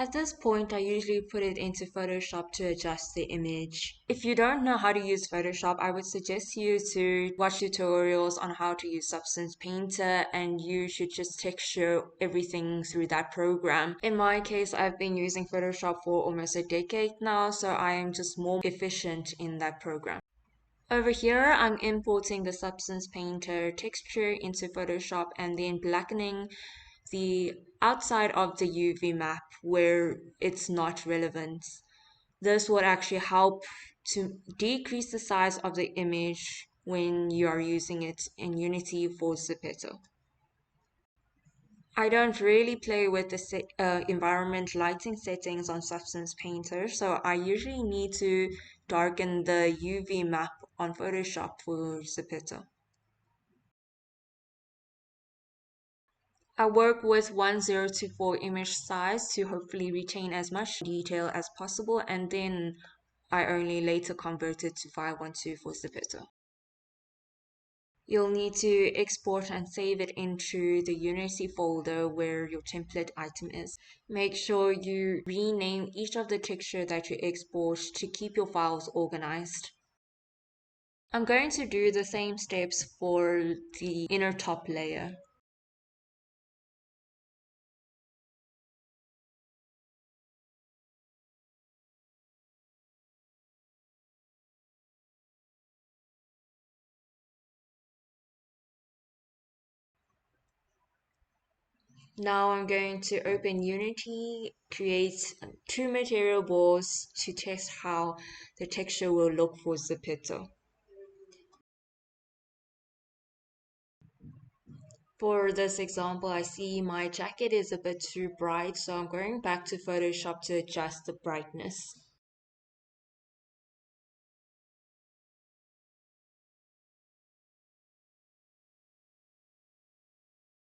At this point, I usually put it into Photoshop to adjust the image. If you don't know how to use Photoshop, I would suggest you to watch tutorials on how to use Substance Painter, and you should just texture everything through that program. In my case, I've been using Photoshop for almost a decade now, so I am just more efficient in that program. Over here, I'm importing the Substance Painter texture into Photoshop and then blackening the outside of the UV map where it's not relevant. This would actually help to decrease the size of the image when you are using it in Unity for Zepeto. I don't really play with the environment lighting settings on Substance Painter, so I usually need to darken the UV map on Photoshop for Zepeto. I work with 1024 image size to hopefully retain as much detail as possible, and then I only later convert it to 512 for Zepeto. You'll need to export and save it into the Unity folder where your template item is. Make sure you rename each of the texture that you export to keep your files organized. I'm going to do the same steps for the inner top layer. Now I'm going to open Unity, create two material balls to test how the texture will look for Zepeto. For this example, I see my jacket is a bit too bright, so I'm going back to Photoshop to adjust the brightness.